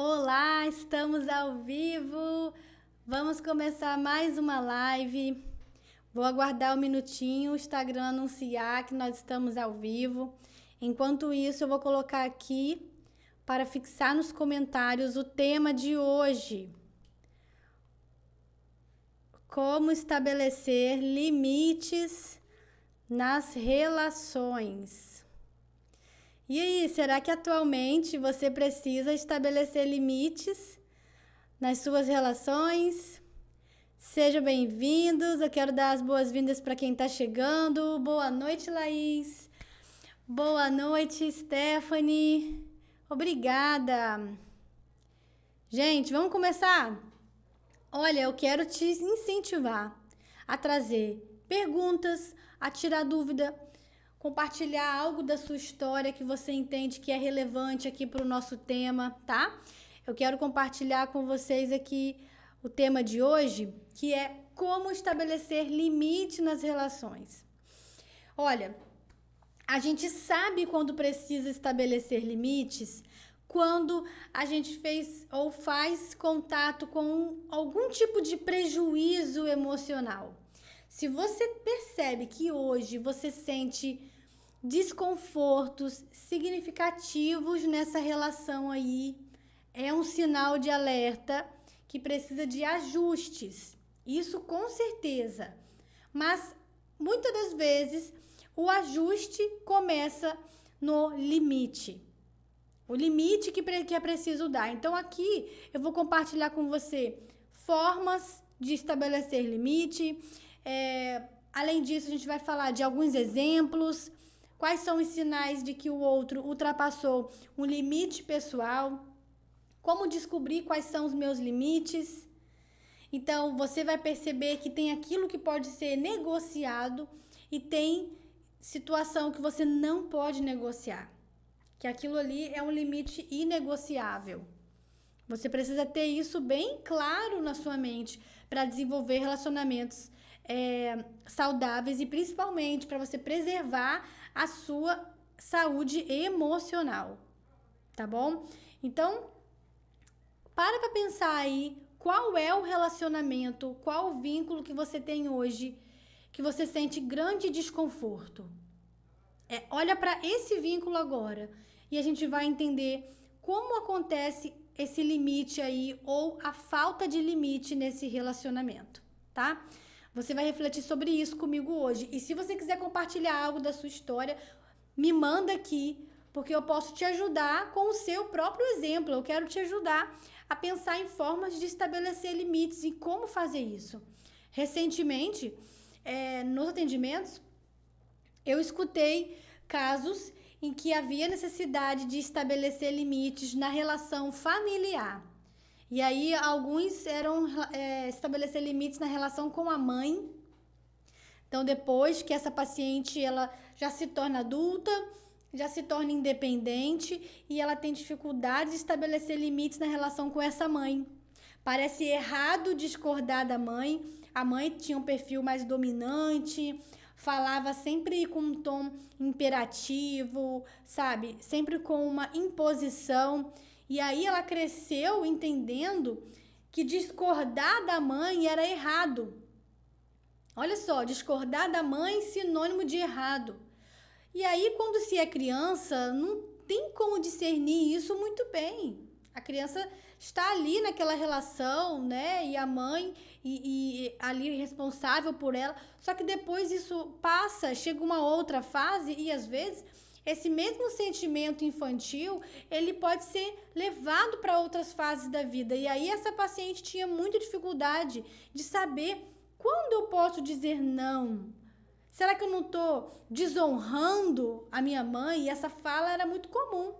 Olá, estamos ao vivo. Vamos começar mais uma live. Vou aguardar um minutinho o Instagram anunciar que nós estamos ao vivo. Enquanto isso, eu vou colocar aqui para fixar nos comentários o tema de hoje. Como estabelecer limites nas relações. E aí, será que atualmente você precisa estabelecer limites nas suas relações? Sejam bem-vindos, eu quero dar as boas-vindas para quem está chegando. Boa noite, Laís. Boa noite, Stephanie. Obrigada. Gente, vamos começar? Olha, eu quero te incentivar a trazer perguntas, a tirar dúvida, compartilhar algo da sua história que você entende que é relevante aqui para o nosso tema, tá? Eu quero compartilhar com vocês aqui o tema de hoje, que é como estabelecer limite nas relações. Olha, a gente sabe quando precisa estabelecer limites, quando a gente fez ou faz contato com algum tipo de prejuízo emocional. Se você percebe que hoje você sente desconfortos significativos nessa relação aí, é um sinal de alerta que precisa de ajustes. Isso com certeza. Mas muitas das vezes o ajuste começa no limite. O limite que é preciso dar. Então aqui eu vou compartilhar com você formas de estabelecer limite. Além disso, a gente vai falar de alguns exemplos. Quais são os sinais de que o outro ultrapassou um limite pessoal? Como descobrir quais são os meus limites? Então, você vai perceber que tem aquilo que pode ser negociado e tem situação que você não pode negociar. Que aquilo ali é um limite inegociável. Você precisa ter isso bem claro na sua mente para desenvolver relacionamentos saudáveis e principalmente para você preservar a sua saúde emocional, tá bom? Então, para pensar aí qual é o relacionamento, qual o vínculo que você tem hoje que você sente grande desconforto. Olha para esse vínculo agora e a gente vai entender como acontece esse limite aí ou a falta de limite nesse relacionamento, tá? Você vai refletir sobre isso comigo hoje. E se você quiser compartilhar algo da sua história, me manda aqui, porque eu posso te ajudar com o seu próprio exemplo. Eu quero te ajudar a pensar em formas de estabelecer limites e como fazer isso. Recentemente, nos atendimentos, eu escutei casos em que havia necessidade de estabelecer limites na relação familiar. E aí, alguns eram estabelecer limites na relação com a mãe. Então, depois que essa paciente ela já se torna adulta, já se torna independente e ela tem dificuldade de estabelecer limites na relação com essa mãe. Parece errado discordar da mãe. A mãe tinha um perfil mais dominante, falava sempre com um tom imperativo, sabe? Sempre com uma imposição. E aí ela cresceu entendendo que discordar da mãe era errado. Olha só, discordar da mãe sinônimo de errado. E aí quando se é criança, não tem como discernir isso muito bem. A criança está ali naquela relação, né? E a mãe e ali responsável por ela. Só que depois isso passa, chega uma outra fase e às vezes esse mesmo sentimento infantil, ele pode ser levado para outras fases da vida. E aí essa paciente tinha muita dificuldade de saber quando eu posso dizer não. Será que eu não estou desonrando a minha mãe? E essa fala era muito comum.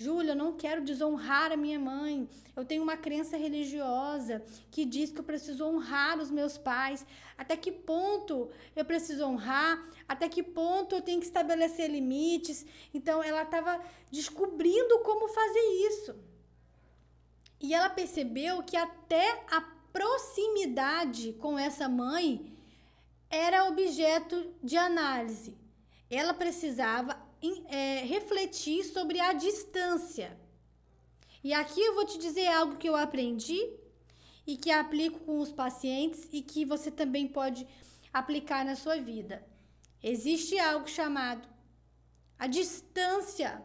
Júlia, eu não quero desonrar a minha mãe. Eu tenho uma crença religiosa que diz que eu preciso honrar os meus pais. Até que ponto eu preciso honrar? Até que ponto eu tenho que estabelecer limites? Então, ela estava descobrindo como fazer isso. E ela percebeu que até a proximidade com essa mãe era objeto de análise. Ela precisava refletir sobre a distância. E aqui eu vou te dizer algo que eu aprendi e que aplico com os pacientes e que você também pode aplicar na sua vida. Existe algo chamado a distância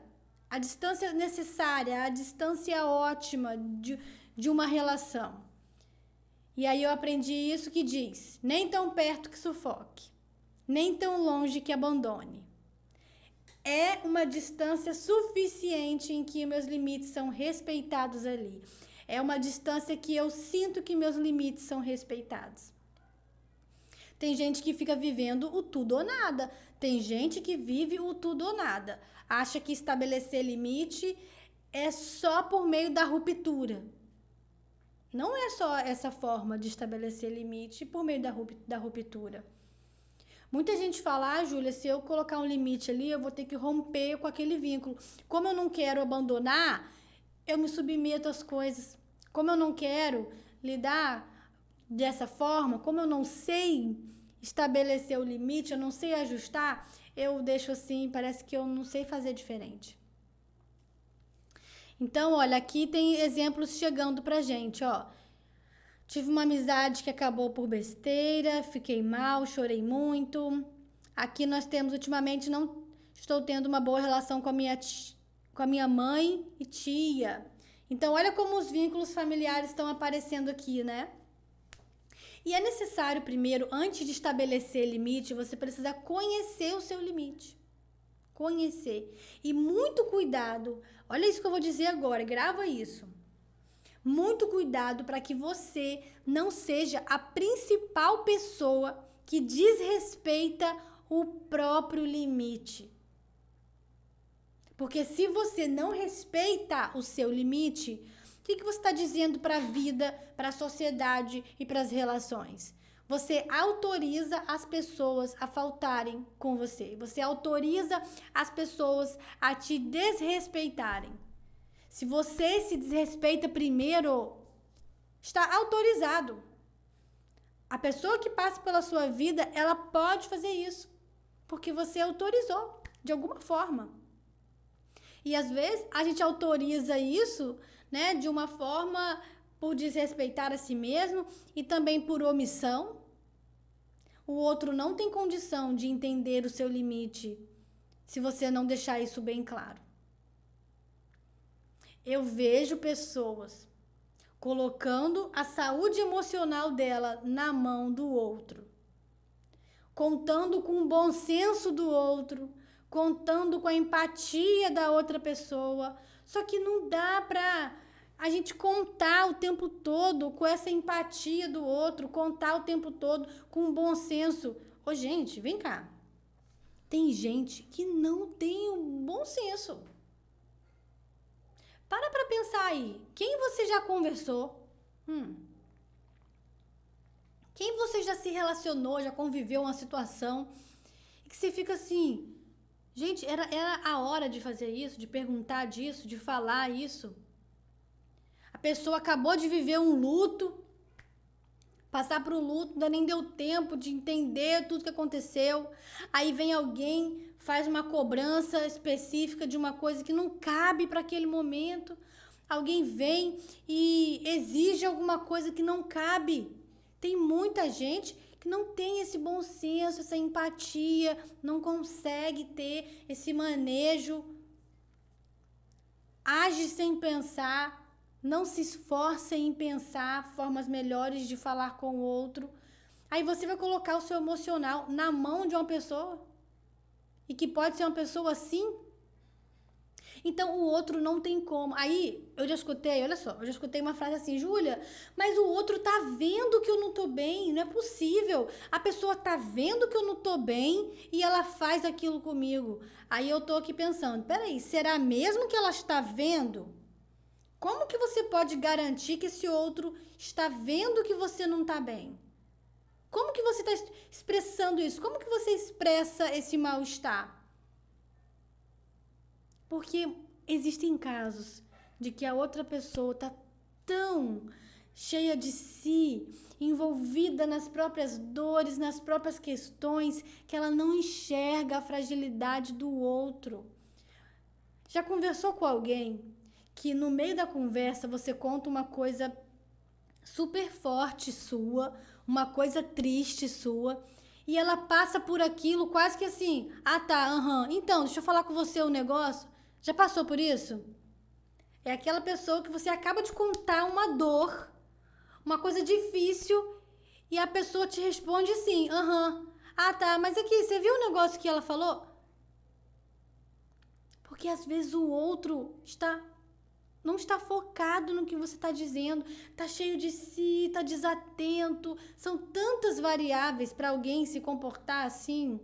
necessária, a distância ótima de uma relação. E aí eu aprendi isso que diz: nem tão perto que sufoque, nem tão longe que abandone. É uma distância suficiente em que meus limites são respeitados ali. É uma distância que eu sinto que meus limites são respeitados. Tem gente que fica vivendo o tudo ou nada. Tem gente que vive o tudo ou nada. Acha que estabelecer limite é só por meio da ruptura. Não é só essa forma de estabelecer limite por meio da ruptura. Muita gente fala, Júlia, se eu colocar um limite ali, eu vou ter que romper com aquele vínculo. Como eu não quero abandonar, eu me submeto às coisas. Como eu não quero lidar dessa forma, como eu não sei estabelecer o limite, eu não sei ajustar, eu deixo assim, parece que eu não sei fazer diferente. Então, olha, aqui tem exemplos chegando pra gente, ó. Tive uma amizade que acabou por besteira, fiquei mal, chorei muito. Aqui nós temos, ultimamente, não estou tendo uma boa relação com a minha mãe e tia. Então, olha como os vínculos familiares estão aparecendo aqui, né? E é necessário, primeiro, antes de estabelecer limite, você precisa conhecer o seu limite. Conhecer. E muito cuidado. Olha isso que eu vou dizer agora, grava isso. Muito cuidado para que você não seja a principal pessoa que desrespeita o próprio limite. Porque se você não respeita o seu limite, o que você está dizendo para a vida, para a sociedade e para as relações? Você autoriza as pessoas a faltarem com você. Você autoriza as pessoas a te desrespeitarem. Se você se desrespeita primeiro, está autorizado. A pessoa que passa pela sua vida, ela pode fazer isso, porque você autorizou, de alguma forma. E às vezes a gente autoriza isso, né, de uma forma por desrespeitar a si mesmo e também por omissão. O outro não tem condição de entender o seu limite se você não deixar isso bem claro. Eu vejo pessoas colocando a saúde emocional dela na mão do outro, contando com o bom senso do outro, contando com a empatia da outra pessoa. Só que não dá pra a gente contar o tempo todo com essa empatia do outro, contar o tempo todo com o bom senso. Ô, gente, vem cá. Tem gente que não tem o bom senso. Para pensar aí. Quem você já conversou? Quem você já se relacionou, já conviveu uma situação e que você fica assim, gente, era a hora de fazer isso, de perguntar disso, de falar isso. A pessoa acabou de viver um luto, passar por um luto, ainda nem deu tempo de entender tudo que aconteceu. Aí vem alguém, faz uma cobrança específica de uma coisa que não cabe para aquele momento. Alguém vem e exige alguma coisa que não cabe. Tem muita gente que não tem esse bom senso, essa empatia, não consegue ter esse manejo, age sem pensar, não se esforça em pensar formas melhores de falar com o outro. Aí você vai colocar o seu emocional na mão de uma pessoa e que pode ser uma pessoa assim. Então, o outro não tem como. Aí, eu já escutei uma frase assim, Júlia, mas o outro tá vendo que eu não tô bem, não é possível. A pessoa tá vendo que eu não tô bem e ela faz aquilo comigo. Aí eu tô aqui pensando, peraí, será mesmo que ela está vendo? Como que você pode garantir que esse outro está vendo que você não tá bem? Como que você está expressando isso? Como que você expressa esse mal-estar? Porque existem casos de que a outra pessoa está tão cheia de si, envolvida nas próprias dores, nas próprias questões, que ela não enxerga a fragilidade do outro. Já conversou com alguém que no meio da conversa você conta uma coisa super forte sua, uma coisa triste sua, e ela passa por aquilo quase que assim, ah tá, então, deixa eu falar com você um negócio, já passou por isso? É aquela pessoa que você acaba de contar uma dor, uma coisa difícil, e a pessoa te responde assim, ah tá, mas aqui, você viu o negócio que ela falou? Porque às vezes o outro não está focado no que você está dizendo, está cheio de si, está desatento. São tantas variáveis para alguém se comportar assim.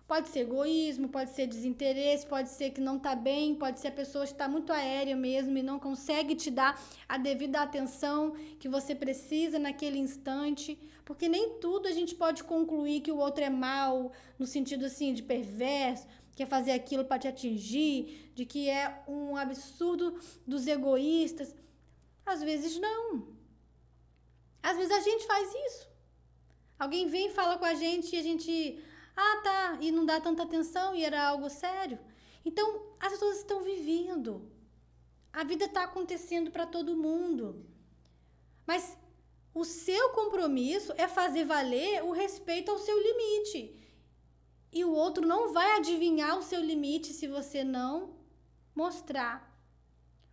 Pode ser egoísmo, pode ser desinteresse, pode ser que não está bem, pode ser a pessoa está muito aérea mesmo e não consegue te dar a devida atenção que você precisa naquele instante. Porque nem tudo a gente pode concluir que o outro é mau, no sentido assim de perverso, quer fazer aquilo para te atingir, de que é um absurdo dos egoístas. Às vezes não. Às vezes a gente faz isso. Alguém vem e fala com a gente e a gente, ah tá, e não dá tanta atenção e era algo sério. Então, as pessoas estão vivendo. A vida está acontecendo para todo mundo. Mas o seu compromisso é fazer valer o respeito ao seu limite. E o outro não vai adivinhar o seu limite se você não mostrar.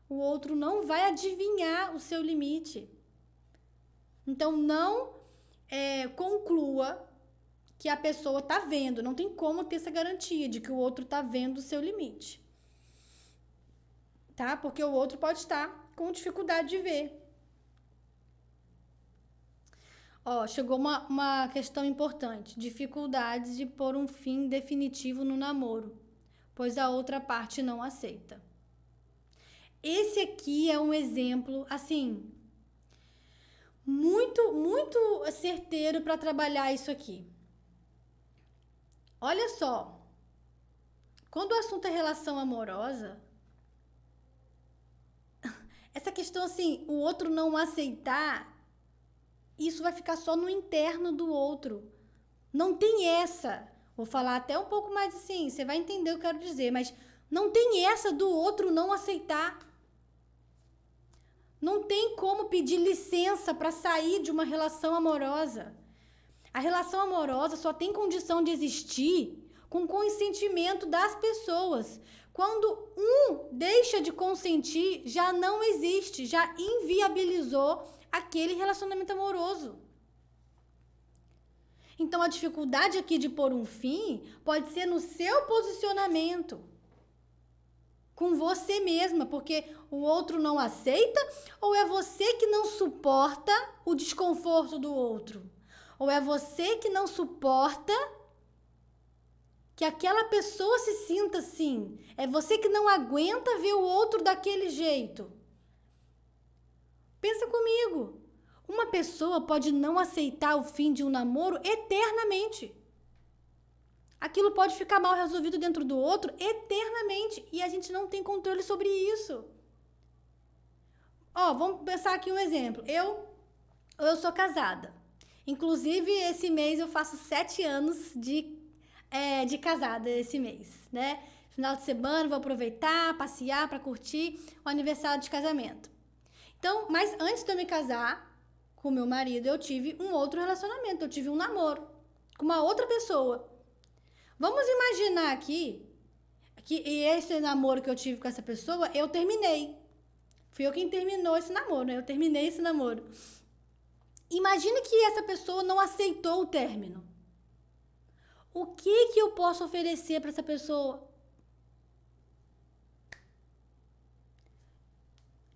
O outro não vai adivinhar o seu limite. Então, não conclua que a pessoa está vendo. Não tem como ter essa garantia de que o outro está vendo o seu limite. Tá? Porque o outro pode estar com dificuldade de ver. Ó, chegou uma questão importante. Dificuldades de pôr um fim definitivo no namoro, pois a outra parte não aceita. Esse aqui é um exemplo, assim, muito, muito certeiro para trabalhar isso aqui. Olha só, quando o assunto é relação amorosa, essa questão assim, o outro não aceitar, isso vai ficar só no interno do outro. Não tem essa. Vou falar até um pouco mais assim, você vai entender o que eu quero dizer, mas não tem essa do outro não aceitar. Não tem como pedir licença para sair de uma relação amorosa. A relação amorosa só tem condição de existir com consentimento das pessoas. Quando um deixa de consentir, já não existe, já inviabilizou aquele relacionamento amoroso. Então, a dificuldade aqui de pôr um fim pode ser no seu posicionamento com você mesma, porque o outro não aceita, ou é você que não suporta o desconforto do outro? Ou é você que não suporta que aquela pessoa se sinta assim? É você que não aguenta ver o outro daquele jeito? Pensa comigo. Uma pessoa pode não aceitar o fim de um namoro eternamente. Aquilo pode ficar mal resolvido dentro do outro eternamente. E a gente não tem controle sobre isso. Ó, vamos pensar aqui um exemplo. Eu sou casada. Inclusive, esse mês eu faço 7 anos de casada esse mês, né? Final de semana, vou aproveitar, passear para curtir o aniversário de casamento. Então, mas antes de eu me casar com meu marido, eu tive um outro relacionamento, eu tive um namoro com uma outra pessoa. Vamos imaginar aqui que esse namoro que eu tive com essa pessoa, eu terminei. Fui eu quem terminou esse namoro, né? Eu terminei esse namoro. Imagina que essa pessoa não aceitou o término. O que eu posso oferecer para essa pessoa?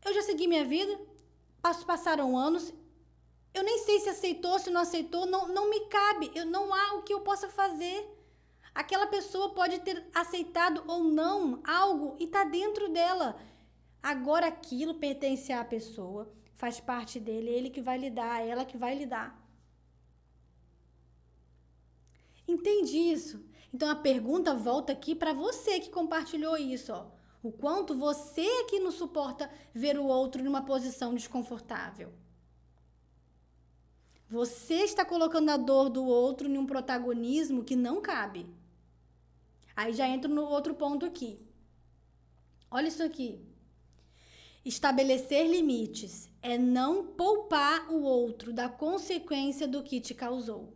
Eu já segui minha vida, passaram anos, eu nem sei se aceitou, se não aceitou, não me cabe, não há o que eu possa fazer. Aquela pessoa pode ter aceitado ou não algo e está dentro dela. Agora aquilo pertence à pessoa, faz parte dele, ele que vai lidar, ela que vai lidar. Entende isso? Então a pergunta volta aqui para você que compartilhou isso, ó. O quanto você é que não suporta ver o outro numa posição desconfortável. Você está colocando a dor do outro em um protagonismo que não cabe. Aí já entro no outro ponto aqui. Olha isso aqui. Estabelecer limites é não poupar o outro da consequência do que te causou.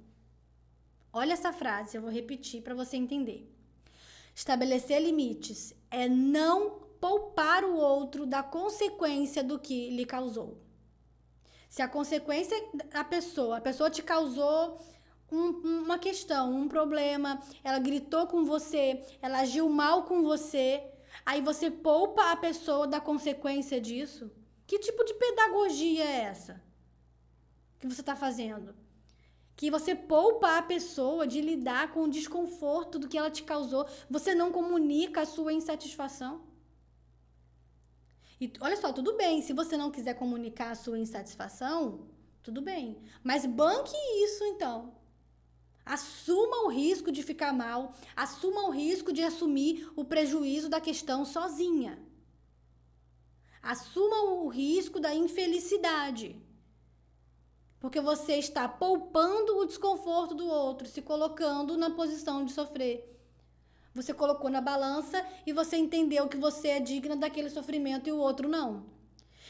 Olha essa frase, eu vou repetir para você entender. Estabelecer limites é não poupar o outro da consequência do que lhe causou. Se a consequência a pessoa te causou uma questão, um problema, ela gritou com você, ela agiu mal com você, aí você poupa a pessoa da consequência disso? Que tipo de pedagogia é essa que você está fazendo? Que você poupa a pessoa de lidar com o desconforto do que ela te causou. Você não comunica a sua insatisfação. E olha só, tudo bem, se você não quiser comunicar a sua insatisfação, tudo bem. Mas banque isso então. Assuma o risco de ficar mal, assuma o risco de assumir o prejuízo da questão sozinha. Assuma o risco da infelicidade. Porque você está poupando o desconforto do outro, se colocando na posição de sofrer. Você colocou na balança e você entendeu que você é digna daquele sofrimento e o outro não.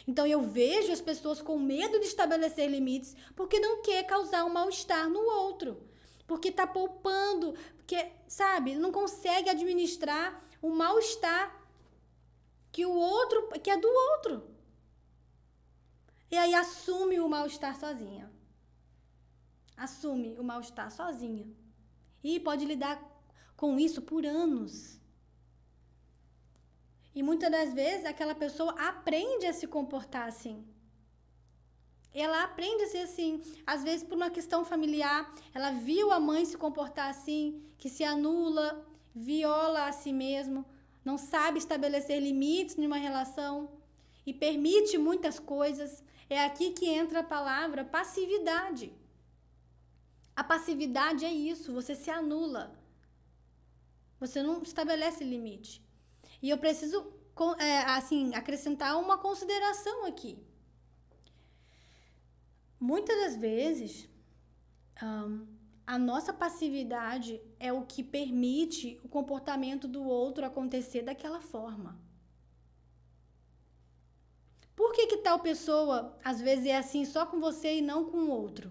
Então eu vejo as pessoas com medo de estabelecer limites porque não quer causar um mal-estar no outro. Porque está poupando, porque, sabe, não consegue administrar o mal-estar que é do outro. E aí assume o mal-estar sozinha. Assume o mal-estar sozinha. E pode lidar com isso por anos. E muitas das vezes aquela pessoa aprende a se comportar assim. Ela aprende a ser assim. Às vezes por uma questão familiar, ela viu a mãe se comportar assim, que se anula, viola a si mesmo, não sabe estabelecer limites numa relação e permite muitas coisas. É aqui que entra a palavra passividade. A passividade é isso, você se anula. Você não estabelece limite. E eu preciso, acrescentar uma consideração aqui. Muitas das vezes, a nossa passividade é o que permite o comportamento do outro acontecer daquela forma. Por que tal pessoa, às vezes, é assim só com você e não com o outro?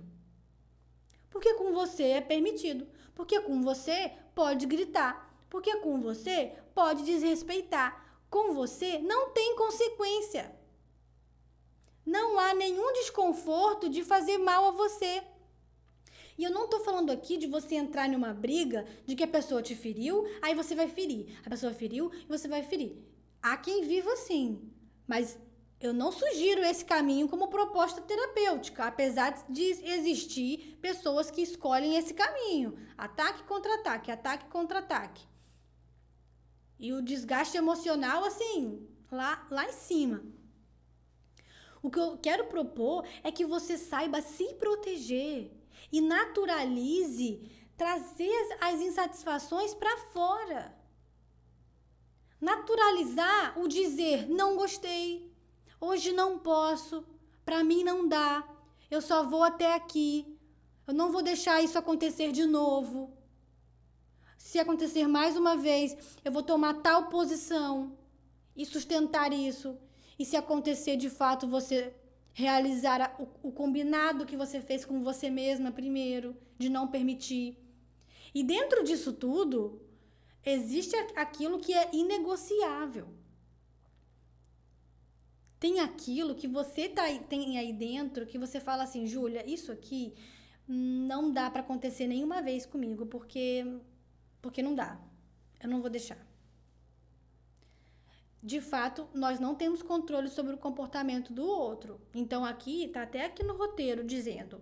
Porque com você é permitido. Porque com você pode gritar. Porque com você pode desrespeitar. Com você não tem consequência. Não há nenhum desconforto de fazer mal a você. E eu não tô falando aqui de você entrar numa briga de que a pessoa te feriu, aí você vai ferir. A pessoa feriu e você vai ferir. Há quem viva assim. Mas eu não sugiro esse caminho como proposta terapêutica, apesar de existir pessoas que escolhem esse caminho. Ataque contra ataque, ataque contra ataque. E o desgaste emocional, assim, lá em cima. O que eu quero propor é que você saiba se proteger e naturalize trazer as insatisfações para fora. Naturalizar o dizer não gostei, hoje não posso, para mim não dá, eu só vou até aqui, eu não vou deixar isso acontecer de novo. Se acontecer mais uma vez, eu vou tomar tal posição e sustentar isso. E se acontecer de fato, você realizar o combinado que você fez com você mesma primeiro, de não permitir. E dentro disso tudo, existe aquilo que é inegociável. Tem aquilo que você tem aí dentro, que você fala assim, Júlia, isso aqui não dá para acontecer nenhuma vez comigo, porque não dá. Eu não vou deixar. De fato, nós não temos controle sobre o comportamento do outro. Então, tá até aqui no roteiro dizendo,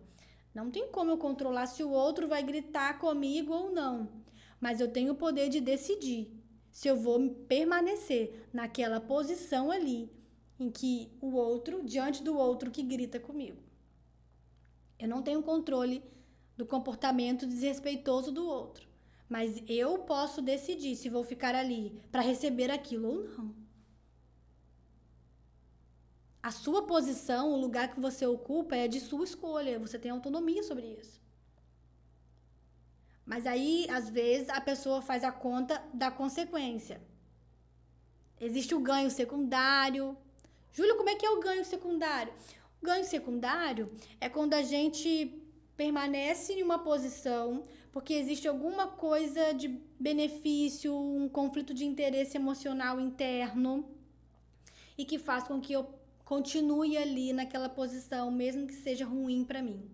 não tem como eu controlar se o outro vai gritar comigo ou não. Mas eu tenho o poder de decidir se eu vou permanecer naquela posição ali, em que diante do outro que grita comigo. Eu não tenho controle do comportamento desrespeitoso do outro. Mas eu posso decidir se vou ficar ali para receber aquilo ou não. A sua posição, o lugar que você ocupa é de sua escolha. Você tem autonomia sobre isso. Mas aí, às vezes, a pessoa faz a conta da consequência. Existe o ganho secundário, Júlia, como é que é o ganho secundário? O ganho secundário é quando a gente permanece em uma posição porque existe alguma coisa de benefício, um conflito de interesse emocional interno e que faz com que eu continue ali naquela posição, mesmo que seja ruim para mim.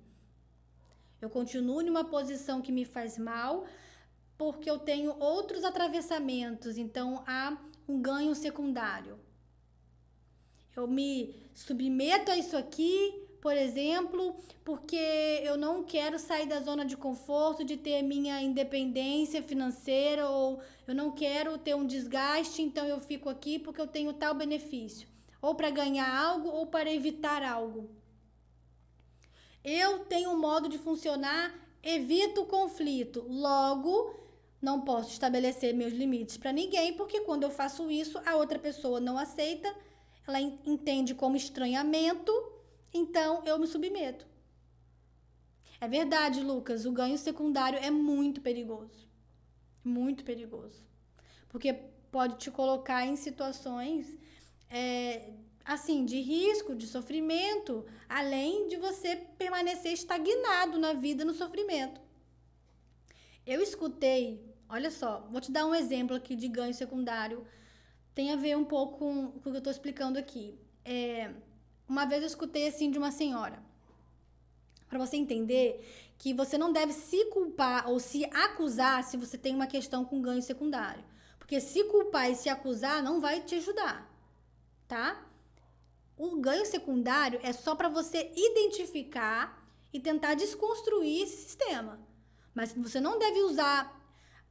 Eu continuo em uma posição que me faz mal porque eu tenho outros atravessamentos, então há um ganho secundário. Eu me submeto a isso aqui, por exemplo, porque eu não quero sair da zona de conforto, de ter minha independência financeira, ou eu não quero ter um desgaste, então eu fico aqui porque eu tenho tal benefício, ou para ganhar algo ou para evitar algo. Eu tenho um modo de funcionar, evito o conflito, logo não posso estabelecer meus limites para ninguém, porque quando eu faço isso, a outra pessoa não aceita, ela entende como estranhamento, então eu me submeto. É verdade, Lucas, o ganho secundário é muito perigoso. Muito perigoso. Porque pode te colocar em situações assim, de risco, de sofrimento, além de você permanecer estagnado na vida, no sofrimento. Eu escutei, olha só, vou te dar um exemplo aqui de ganho secundário. Tem a ver um pouco com o que eu estou explicando aqui. Uma vez eu escutei assim de uma senhora. Para você entender que você não deve se culpar ou se acusar se você tem uma questão com ganho secundário. Porque se culpar e se acusar não vai te ajudar, tá? O ganho secundário é só para você identificar e tentar desconstruir esse sistema. Mas você não deve usar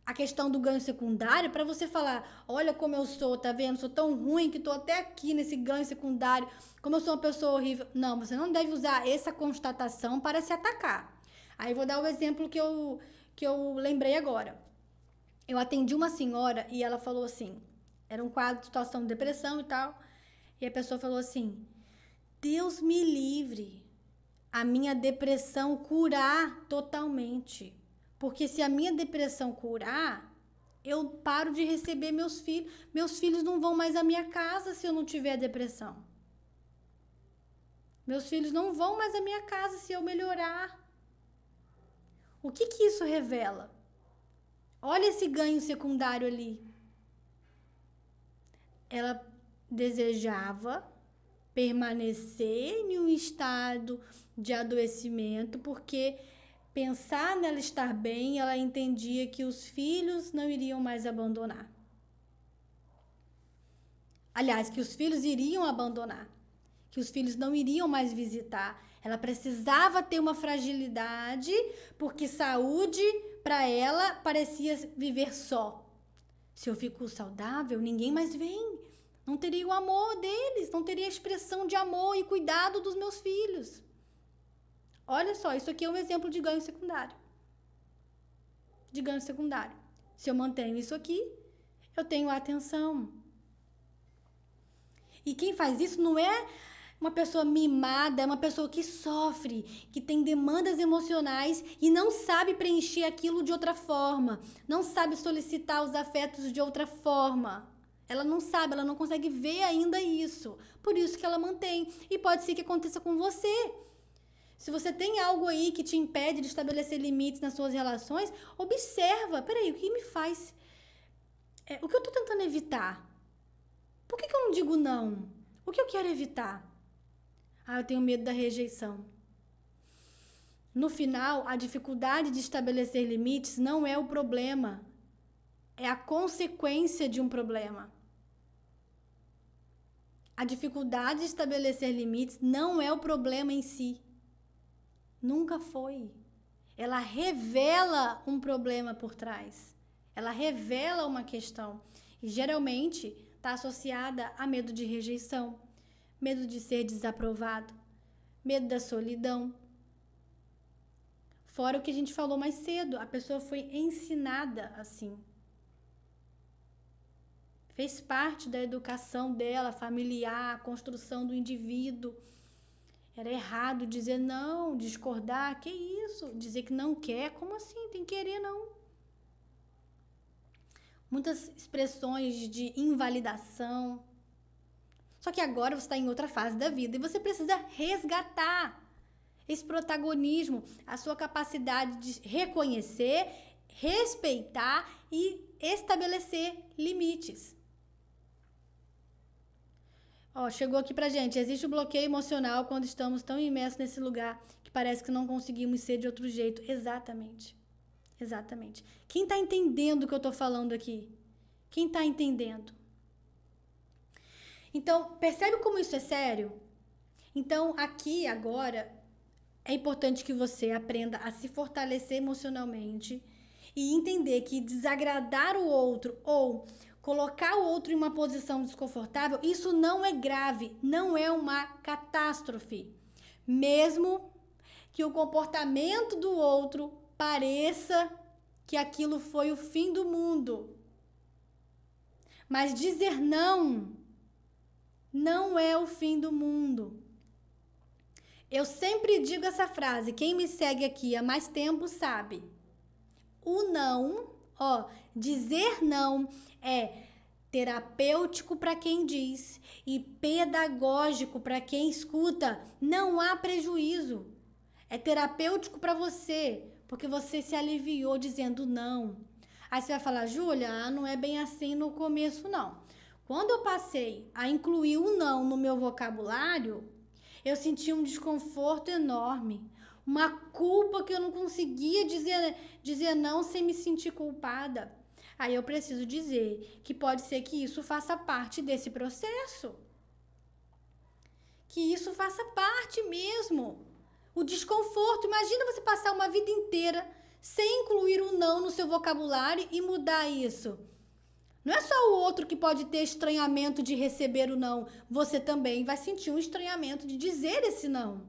a questão do ganho secundário para você falar, olha como eu sou, tá vendo? Sou tão ruim que tô até aqui nesse ganho secundário, como eu sou uma pessoa horrível. Não, você não deve usar essa constatação para se atacar. Aí eu vou dar o exemplo que eu lembrei agora. Eu atendi uma senhora e ela falou assim, era um quadro de situação de depressão e tal, e a pessoa falou assim, Deus me livre a minha depressão curar totalmente. Porque se a minha depressão curar, eu paro de receber meus filhos. Meus filhos não vão mais à minha casa se eu não tiver depressão. Meus filhos não vão mais à minha casa se eu melhorar. O que isso revela? Olha esse ganho secundário ali. Ela desejava permanecer em um estado de adoecimento porque pensar nela estar bem, ela entendia que os filhos não iriam mais abandonar. Aliás, que os filhos iriam abandonar, que os filhos não iriam mais visitar. Ela precisava ter uma fragilidade, porque saúde para ela parecia viver só. Se eu fico saudável, ninguém mais vem. Não teria o amor deles, não teria a expressão de amor e cuidado dos meus filhos. Olha só, isso aqui é um exemplo de ganho secundário. De ganho secundário. Se eu mantenho isso aqui, eu tenho atenção. E quem faz isso não é uma pessoa mimada, é uma pessoa que sofre, que tem demandas emocionais e não sabe preencher aquilo de outra forma, não sabe solicitar os afetos de outra forma. Ela não sabe, ela não consegue ver ainda isso. Por isso que ela mantém. E pode ser que aconteça com você. Se você tem algo aí que te impede de estabelecer limites nas suas relações, observa. Peraí, o que me faz? O que eu tô tentando evitar? Por que eu não digo não? O que eu quero evitar? Eu tenho medo da rejeição. No final, a dificuldade de estabelecer limites não é o problema. É a consequência de um problema. A dificuldade de estabelecer limites não é o problema em si. Nunca foi. Ela revela um problema por trás. Ela revela uma questão. E geralmente está associada a medo de rejeição, medo de ser desaprovado, medo da solidão. Fora o que a gente falou mais cedo, a pessoa foi ensinada assim. Fez parte da educação dela, familiar, a construção do indivíduo. Era errado dizer não, discordar, que isso? Dizer que não quer, como assim? Tem que querer não. Muitas expressões de invalidação. Só que agora você está em outra fase da vida e você precisa resgatar esse protagonismo, a sua capacidade de reconhecer, respeitar e estabelecer limites. Ó, chegou aqui pra gente. Existe o bloqueio emocional quando estamos tão imersos nesse lugar que parece que não conseguimos ser de outro jeito. Exatamente. Exatamente. Quem tá entendendo o que eu tô falando aqui? Quem tá entendendo? Então, percebe como isso é sério? Então, aqui, agora, é importante que você aprenda a se fortalecer emocionalmente e entender que desagradar o outro ou colocar o outro em uma posição desconfortável, isso não é grave, não é uma catástrofe. Mesmo que o comportamento do outro pareça que aquilo foi o fim do mundo. Mas dizer não é o fim do mundo. Eu sempre digo essa frase, quem me segue aqui há mais tempo sabe. O não, dizer não é terapêutico para quem diz e pedagógico para quem escuta. Não há prejuízo. É terapêutico para você, porque você se aliviou dizendo não. Aí você vai falar, Júlia, não é bem assim no começo, não. Quando eu passei a incluir o não no meu vocabulário, eu senti um desconforto enorme. Uma culpa que eu não conseguia dizer não sem me sentir culpada. Aí eu preciso dizer que pode ser que isso faça parte desse processo. Que isso faça parte mesmo. O desconforto. Imagina você passar uma vida inteira sem incluir o não no seu vocabulário e mudar isso. Não é só o outro que pode ter estranhamento de receber o não. Você também vai sentir um estranhamento de dizer esse não.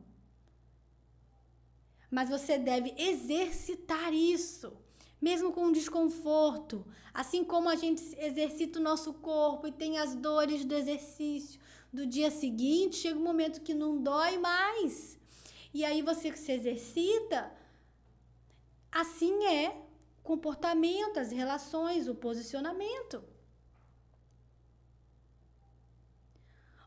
Mas você deve exercitar isso, mesmo com desconforto. Assim como a gente exercita o nosso corpo e tem as dores do exercício do dia seguinte, chega um momento que não dói mais. E aí você se exercita, assim é o comportamento, as relações, o posicionamento.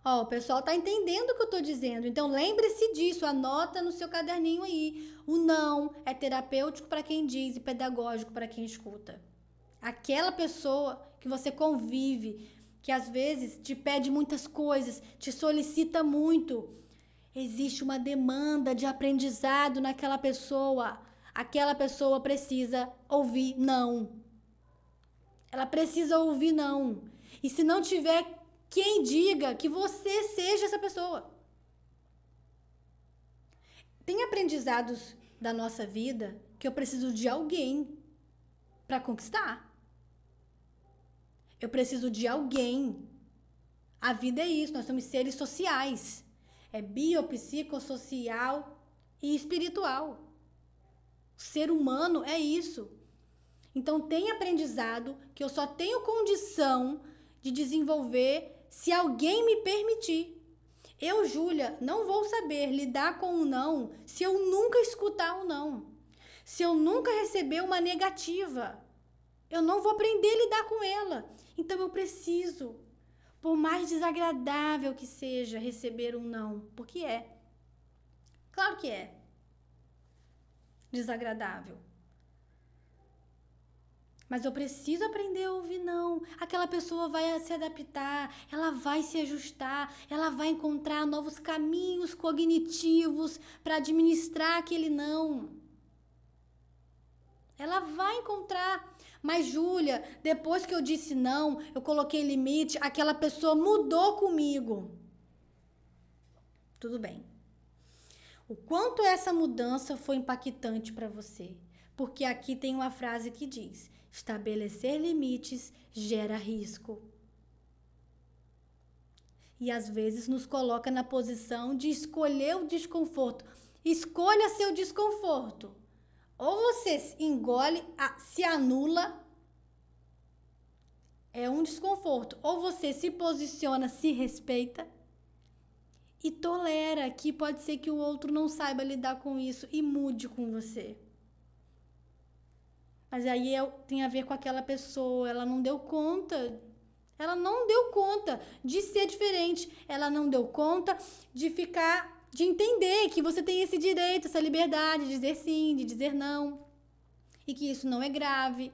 Ó, o pessoal tá entendendo o que eu tô dizendo. Então lembre-se disso, anota no seu caderninho aí. O não é terapêutico para quem diz e pedagógico para quem escuta. Aquela pessoa que você convive, que às vezes te pede muitas coisas, te solicita muito. Existe uma demanda de aprendizado naquela pessoa. Aquela pessoa precisa ouvir não. Ela precisa ouvir não. E se não tiver quem diga que você seja essa pessoa. Tem aprendizados da nossa vida que eu preciso de alguém para conquistar. Eu preciso de alguém. A vida é isso, nós somos seres sociais. É biopsicossocial e espiritual. O ser humano é isso. Então tem aprendizado que eu só tenho condição de desenvolver se alguém me permitir. Eu, Júlia, não vou saber lidar com o não se eu nunca escutar o não. Se eu nunca receber uma negativa, eu não vou aprender a lidar com ela. Então eu preciso, por mais desagradável que seja receber um não, porque é. Claro que é desagradável. Mas eu preciso aprender a ouvir não. Aquela pessoa vai se adaptar, ela vai se ajustar, ela vai encontrar novos caminhos cognitivos para administrar aquele não. Ela vai encontrar. Mas, Júlia, depois que eu disse não, eu coloquei limite, aquela pessoa mudou comigo. Tudo bem. O quanto essa mudança foi impactante para você? Porque aqui tem uma frase que diz: estabelecer limites gera risco. E às vezes nos coloca na posição de escolher o desconforto. Escolha seu desconforto. Ou você engole, se anula, é um desconforto. Ou você se posiciona, se respeita e tolera que pode ser que o outro não saiba lidar com isso e mude com você. Mas aí tem a ver com aquela pessoa, ela não deu conta, Ela não deu conta de ser diferente. Ela não deu conta de entender que você tem esse direito, essa liberdade de dizer sim, de dizer não. E que isso não é grave.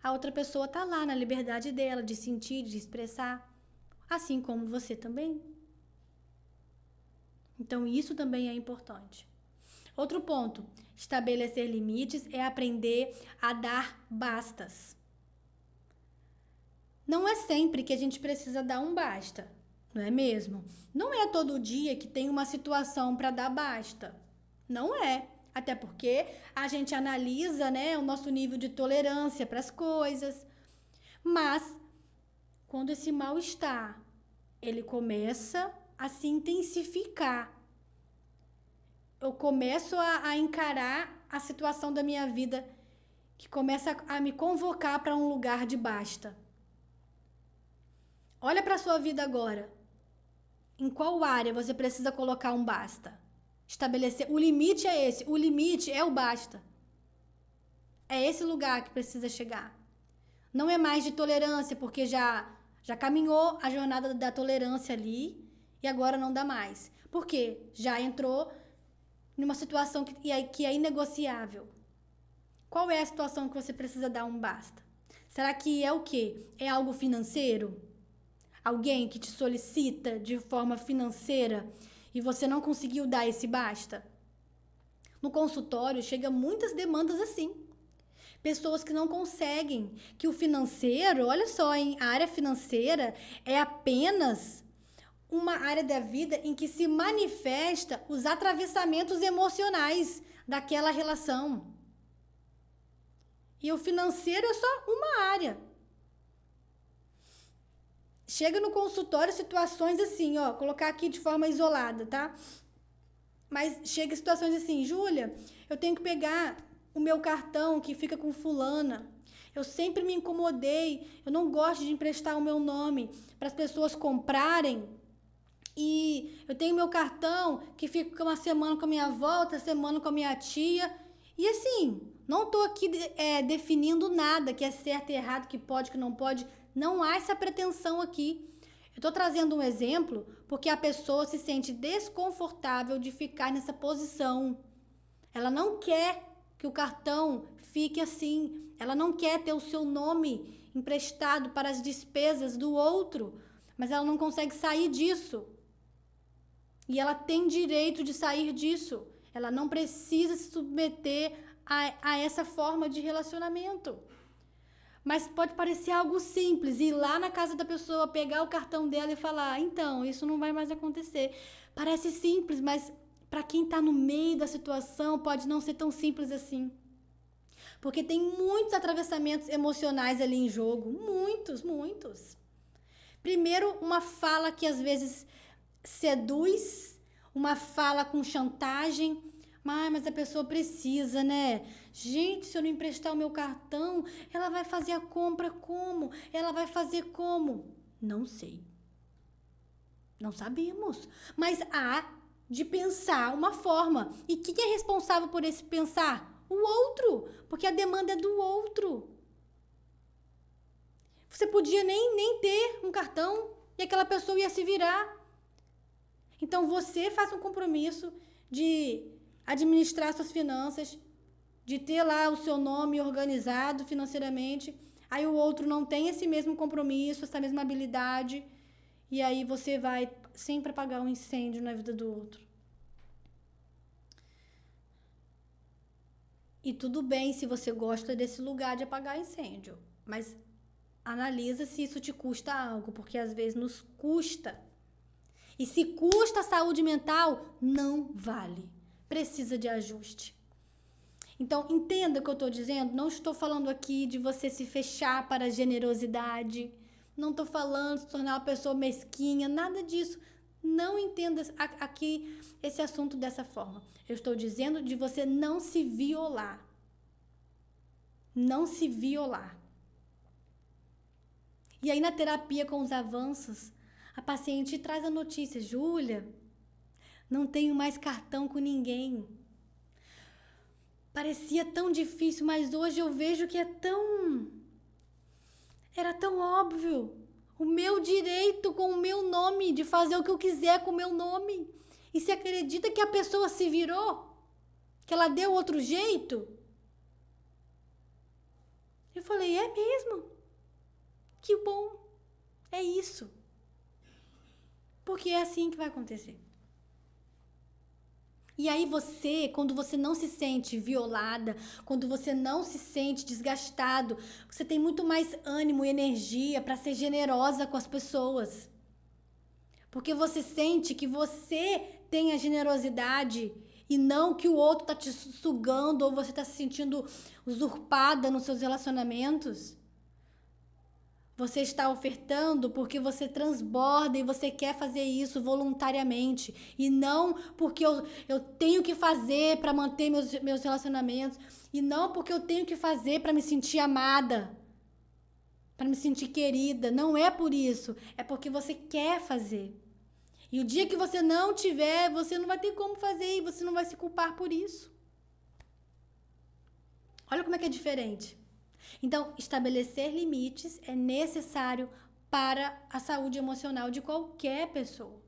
A outra pessoa tá lá na liberdade dela, de sentir, de expressar. Assim como você também. Então, isso também é importante. Outro ponto, estabelecer limites é aprender a dar bastas. Não é sempre que a gente precisa dar um basta, não é mesmo? Não é todo dia que tem uma situação para dar basta. Não é. Até porque a gente analisa, né, o nosso nível de tolerância para as coisas. Mas, quando esse mal-estar, ele começa a se intensificar, eu começo a encarar a situação da minha vida que começa a me convocar para um lugar de basta. Olha para a sua vida agora. Em qual área você precisa colocar um basta? Estabelecer. O limite é esse. O limite é o basta. É esse lugar que precisa chegar. Não é mais de tolerância, porque já caminhou a jornada da tolerância ali e agora não dá mais. Por quê? Já entrou numa situação que é inegociável. Qual é a situação que você precisa dar um basta? Será que é o quê? É algo financeiro? Alguém que te solicita de forma financeira e você não conseguiu dar esse basta? No consultório chega muitas demandas assim. Pessoas que não conseguem, que o financeiro, olha só, hein? A área financeira é apenas uma área da vida em que se manifesta os atravessamentos emocionais daquela relação. E o financeiro é só uma área. Chega no consultório situações assim, ó, colocar aqui de forma isolada, tá? Mas chega situações assim, Júlia, eu tenho que pegar o meu cartão que fica com fulana. Eu sempre me incomodei, eu não gosto de emprestar o meu nome para as pessoas comprarem. E eu tenho meu cartão que fica uma semana com a minha avó, outra semana com a minha tia. E assim, não tô aqui definindo nada que é certo e errado, que pode, que não pode. Não há essa pretensão aqui. Eu tô trazendo um exemplo porque a pessoa se sente desconfortável de ficar nessa posição. Ela não quer que o cartão fique assim. Ela não quer ter o seu nome emprestado para as despesas do outro. Mas ela não consegue sair disso. E ela tem direito de sair disso. Ela não precisa se submeter a essa forma de relacionamento. Mas pode parecer algo simples, ir lá na casa da pessoa, pegar o cartão dela e falar, então, isso não vai mais acontecer. Parece simples, mas para quem está no meio da situação, pode não ser tão simples assim. Porque tem muitos atravessamentos emocionais ali em jogo. Muitos, muitos. Primeiro, uma fala que às vezes seduz, uma fala com chantagem. Mas a pessoa precisa, né? Gente, se eu não emprestar o meu cartão, ela vai fazer a compra como? Ela vai fazer como? Não sei. Não sabemos. Mas há de pensar uma forma. E quem é responsável por esse pensar? O outro. Porque a demanda é do outro. Você podia nem ter um cartão e aquela pessoa ia se virar. Então você faz um compromisso de administrar suas finanças, de ter lá o seu nome organizado financeiramente. Aí o outro não tem esse mesmo compromisso, essa mesma habilidade. E aí você vai sempre apagar um incêndio na vida do outro. E tudo bem se você gosta desse lugar de apagar incêndio. Mas analisa se isso te custa algo, porque às vezes nos custa. E se custa a saúde mental, não vale. Precisa de ajuste. Então, entenda o que eu estou dizendo. Não estou falando aqui de você se fechar para a generosidade. Não estou falando de se tornar uma pessoa mesquinha. Nada disso. Não entenda aqui esse assunto dessa forma. Eu estou dizendo de você não se violar. Não se violar. E aí, na terapia com os avanços, a paciente traz a notícia: Júlia, não tenho mais cartão com ninguém. Parecia tão difícil, mas hoje eu vejo que era tão óbvio. O meu direito com o meu nome, de fazer o que eu quiser com o meu nome. E você acredita que a pessoa se virou? Que ela deu outro jeito? Eu falei, é mesmo? Que bom. É isso. Porque é assim que vai acontecer. E aí você, quando você não se sente violada, quando você não se sente desgastado, você tem muito mais ânimo e energia para ser generosa com as pessoas. Porque você sente que você tem a generosidade e não que o outro tá te sugando ou você tá se sentindo usurpada nos seus relacionamentos. Você está ofertando porque você transborda e você quer fazer isso voluntariamente. E não porque eu tenho que fazer para manter meus relacionamentos. E não porque eu tenho que fazer para me sentir amada. Para me sentir querida. Não é por isso. É porque você quer fazer. E o dia que você não tiver, você não vai ter como fazer e você não vai se culpar por isso. Olha como é que é diferente. Então, estabelecer limites é necessário para a saúde emocional de qualquer pessoa.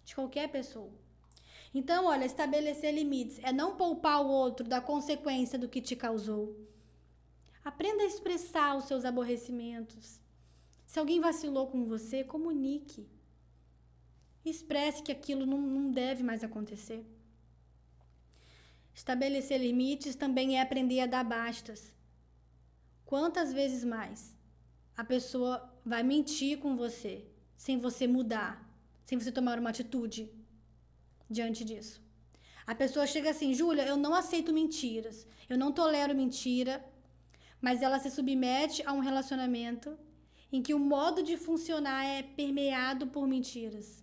De qualquer pessoa. Então, olha, estabelecer limites é não poupar o outro da consequência do que te causou. Aprenda a expressar os seus aborrecimentos. Se alguém vacilou com você, comunique. Expresse que aquilo não deve mais acontecer. Estabelecer limites também é aprender a dar bastas. Quantas vezes mais a pessoa vai mentir com você sem você mudar, sem você tomar uma atitude diante disso? A pessoa chega assim, Júlia, eu não aceito mentiras, eu não tolero mentira, mas ela se submete a um relacionamento em que o modo de funcionar é permeado por mentiras.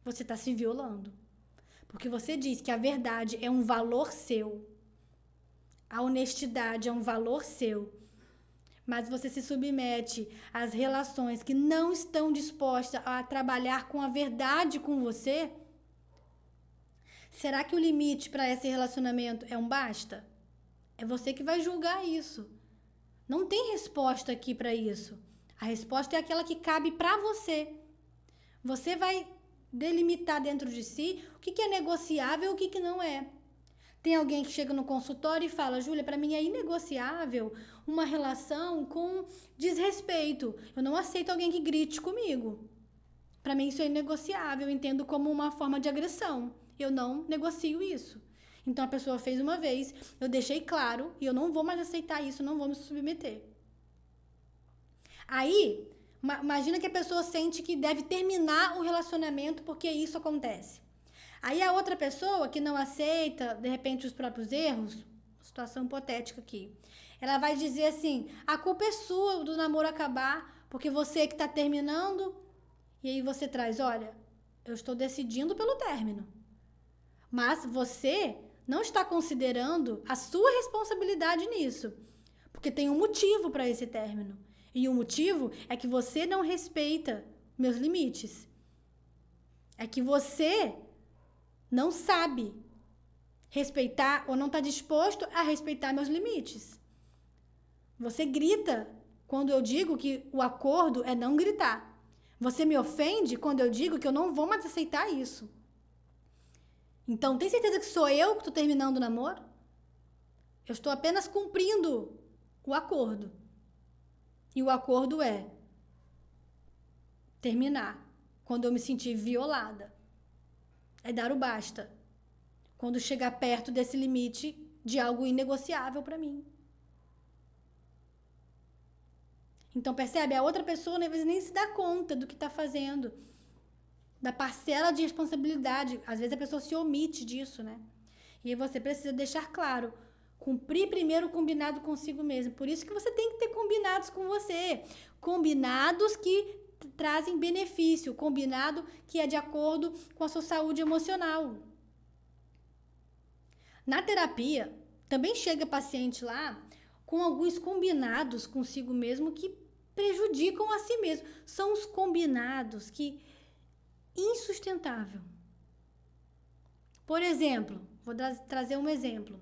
Você está se violando, porque você diz que a verdade é um valor seu. A honestidade é um valor seu, mas você se submete às relações que não estão dispostas a trabalhar com a verdade com você? Será que o limite para esse relacionamento é um basta? É você que vai julgar isso. Não tem resposta aqui para isso. A resposta é aquela que cabe para você. Você vai delimitar dentro de si o que é negociável e o que não é. Tem alguém que chega no consultório e fala, Júlia, para mim é inegociável uma relação com desrespeito. Eu não aceito alguém que grite comigo. Para mim isso é inegociável, eu entendo como uma forma de agressão. Eu não negocio isso. Então a pessoa fez uma vez, eu deixei claro e eu não vou mais aceitar isso, não vou me submeter. Aí, imagina que a pessoa sente que deve terminar o relacionamento porque isso acontece. Aí a outra pessoa que não aceita, de repente, os próprios erros, situação hipotética aqui, ela vai dizer assim, a culpa é sua do namoro acabar, porque você que está terminando, e aí você traz, olha, eu estou decidindo pelo término, mas você não está considerando a sua responsabilidade nisso, porque tem um motivo para esse término, e o motivo é que você não respeita meus limites, é que você não sabe respeitar ou não está disposto a respeitar meus limites. Você grita quando eu digo que o acordo é não gritar. Você me ofende quando eu digo que eu não vou mais aceitar isso. Então, tem certeza que sou eu que estou terminando o namoro? Eu estou apenas cumprindo o acordo. E o acordo é terminar quando eu me sentir violada. É dar o basta. Quando chegar perto desse limite de algo inegociável para mim. Então, percebe? A outra pessoa, às vezes, nem se dá conta do que está fazendo. Da parcela de responsabilidade. Às vezes, a pessoa se omite disso, né? E aí você precisa deixar claro. Cumprir primeiro o combinado consigo mesmo. Por isso que você tem que ter combinados com você. Combinados que trazem benefício. Combinado que é de acordo com a sua saúde emocional. Na terapia, também chega paciente lá com alguns combinados consigo mesmo que prejudicam a si mesmo. São os combinados que insustentável. Por exemplo, vou trazer um exemplo.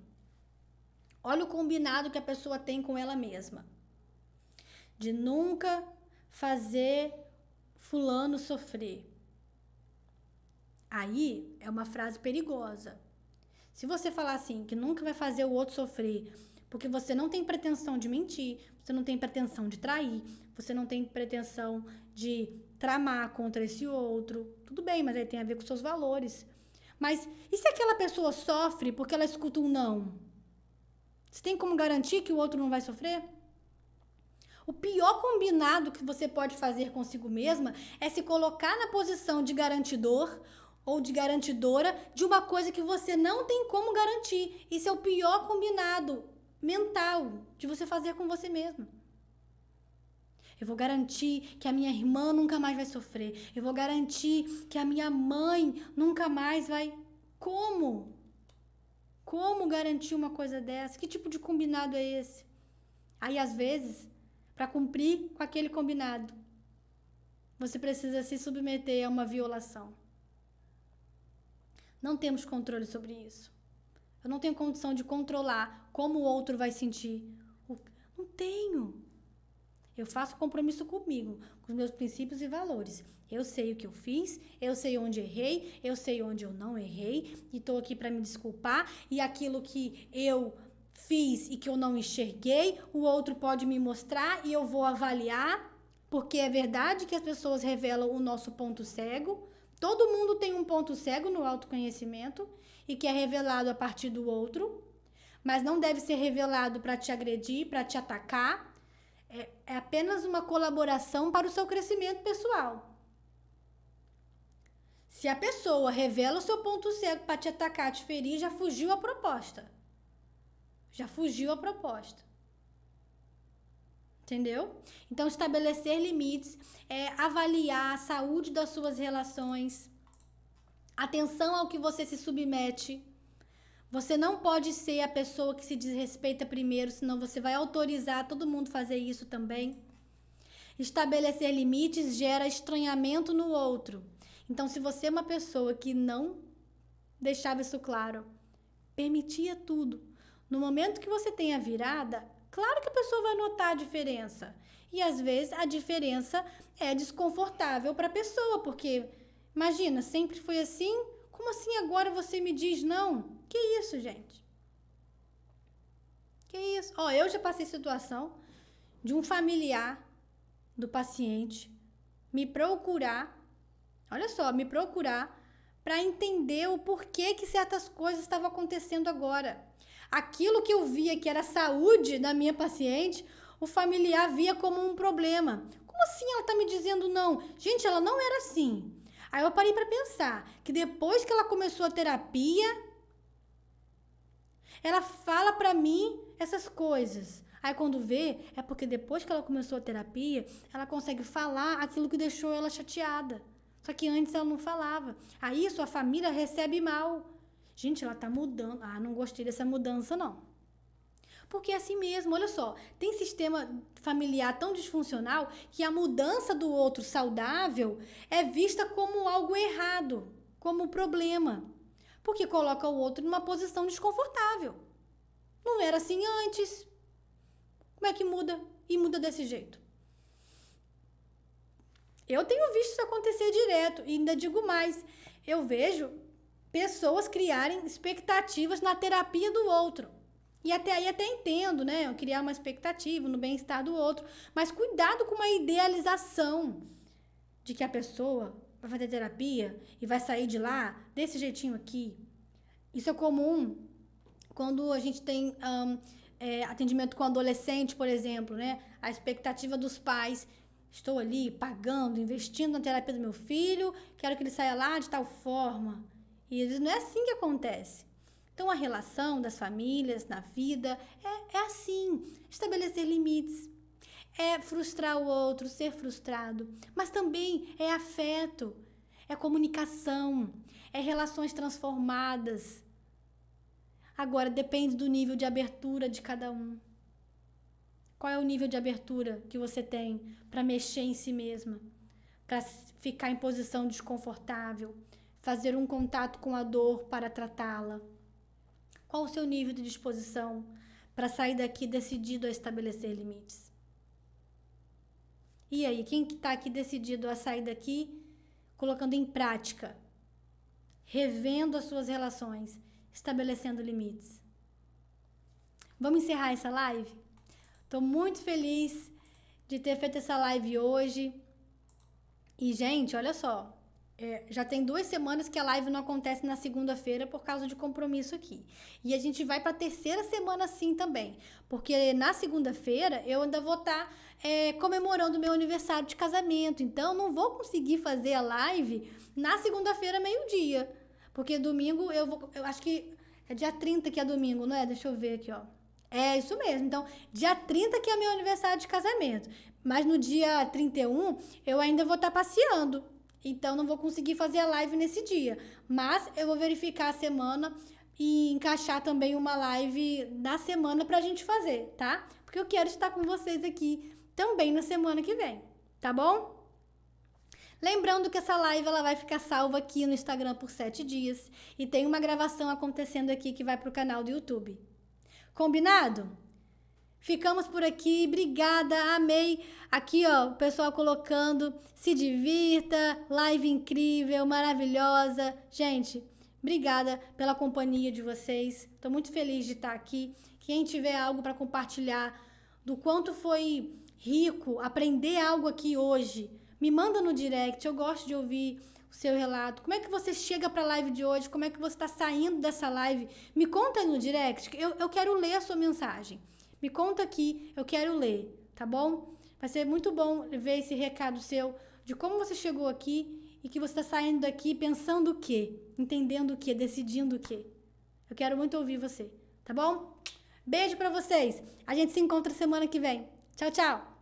Olha o combinado que a pessoa tem com ela mesma. De nunca fazer fulano sofrer. Aí é uma frase perigosa. Se você falar assim, que nunca vai fazer o outro sofrer, porque você não tem pretensão de mentir, você não tem pretensão de trair, você não tem pretensão de tramar contra esse outro, tudo bem, mas aí tem a ver com seus valores. Mas e se aquela pessoa sofre porque ela escuta um não? Você tem como garantir que o outro não vai sofrer? O pior combinado que você pode fazer consigo mesma é se colocar na posição de garantidor ou de garantidora de uma coisa que você não tem como garantir. Isso é o pior combinado mental de você fazer com você mesma. Eu vou garantir que a minha irmã nunca mais vai sofrer. Eu vou garantir que a minha mãe nunca mais vai... Como? Como garantir uma coisa dessa? Que tipo de combinado é esse? Aí, às vezes, para cumprir com aquele combinado, você precisa se submeter a uma violação. Não temos controle sobre isso. Eu não tenho condição de controlar como o outro vai sentir. Não tenho. Eu faço compromisso comigo, com os meus princípios e valores. Eu sei o que eu fiz, eu sei onde errei, eu sei onde eu não errei, e estou aqui para me desculpar, e aquilo que eu fiz e que eu não enxerguei, o outro pode me mostrar e eu vou avaliar, porque é verdade que as pessoas revelam o nosso ponto cego. Todo mundo tem um ponto cego no autoconhecimento e que é revelado a partir do outro, mas não deve ser revelado para te agredir, para te atacar. É apenas uma colaboração para o seu crescimento pessoal. Se a pessoa revela o seu ponto cego para te atacar, te ferir, já fugiu a proposta. Já fugiu a proposta. Entendeu? Então, estabelecer limites é avaliar a saúde das suas relações, atenção ao que você se submete. Você não pode ser a pessoa que se desrespeita primeiro, senão você vai autorizar todo mundo a fazer isso também. Estabelecer limites gera estranhamento no outro. Então, se você é uma pessoa que não deixava isso claro, permitia tudo, no momento que você tem a virada, claro que a pessoa vai notar a diferença. E às vezes a diferença é desconfortável para a pessoa, porque imagina, sempre foi assim, como assim agora você me diz não? Que isso, gente? Que isso? Ó, eu já passei situação de um familiar do paciente me procurar, olha só, me procurar para entender o porquê que certas coisas estavam acontecendo agora. Aquilo que eu via que era saúde da minha paciente, o familiar via como um problema. Como assim ela tá me dizendo não? Gente, ela não era assim. Aí eu parei para pensar que depois que ela começou a terapia, ela fala para mim essas coisas. Aí quando vê, é porque depois que ela começou a terapia, ela consegue falar aquilo que deixou ela chateada. Só que antes ela não falava. Aí sua família recebe mal. Gente, ela tá mudando. Ah, não gostei dessa mudança, não. Porque é assim mesmo, olha só. Tem sistema familiar tão disfuncional que a mudança do outro saudável é vista como algo errado, como problema. Porque coloca o outro numa posição desconfortável. Não era assim antes. Como é que muda? E muda desse jeito. Eu tenho visto isso acontecer direto. E ainda digo mais. Eu vejo pessoas criarem expectativas na terapia do outro. E até aí até entendo, né? Eu criar uma expectativa no bem-estar do outro. Mas cuidado com uma idealização de que a pessoa vai fazer terapia e vai sair de lá desse jeitinho aqui. Isso é comum quando a gente tem atendimento com adolescente, por exemplo, né? A expectativa dos pais. Estou ali pagando, investindo na terapia do meu filho, quero que ele saia lá de tal forma. E às vezes não é assim que acontece. Então, a relação das famílias na vida é assim. Estabelecer limites. É frustrar o outro, ser frustrado. Mas também é afeto, é comunicação, é relações transformadas. Agora, depende do nível de abertura de cada um. Qual é o nível de abertura que você tem para mexer em si mesma? Para ficar em posição desconfortável? Fazer um contato com a dor para tratá-la? Qual o seu nível de disposição para sair daqui decidido a estabelecer limites? E aí, quem que tá aqui decidido a sair daqui, colocando em prática, revendo as suas relações, estabelecendo limites? Vamos encerrar essa live? Tô muito feliz de ter feito essa live hoje. E, gente, olha só. Já tem 2 semanas que a live não acontece na segunda-feira por causa de compromisso aqui. E a gente vai para a 3ª semana assim também. Porque na segunda-feira eu ainda vou estar comemorando meu aniversário de casamento. Então, não vou conseguir fazer a live na segunda-feira, meio-dia. Porque domingo eu acho que é dia 30 que é domingo, não é? Deixa eu ver aqui, ó. É isso mesmo. Então, dia 30 que é meu aniversário de casamento. Mas no dia 31 eu ainda vou estar passeando. Então, não vou conseguir fazer a live nesse dia. Mas eu vou verificar a semana e encaixar também uma live na semana pra gente fazer, tá? Porque eu quero estar com vocês aqui também na semana que vem, tá bom? Lembrando que essa live ela vai ficar salva aqui no Instagram por 7 dias. E tem uma gravação acontecendo aqui que vai pro canal do YouTube. Combinado? Ficamos por aqui, obrigada, amei. Aqui, ó, o pessoal colocando, se divirta, live incrível, maravilhosa. Gente, obrigada pela companhia de vocês. Tô muito feliz de estar aqui. Quem tiver algo para compartilhar do quanto foi rico aprender algo aqui hoje, me manda no direct. Eu gosto de ouvir o seu relato. Como é que você chega para a live de hoje? Como é que você está saindo dessa live? Me conta aí no direct. Eu quero ler a sua mensagem. Me conta aqui, eu quero ler, tá bom? Vai ser muito bom ver esse recado seu de como você chegou aqui e que você está saindo daqui pensando o quê? Entendendo o quê? Decidindo o quê? Eu quero muito ouvir você, tá bom? Beijo pra vocês. A gente se encontra semana que vem. Tchau, tchau.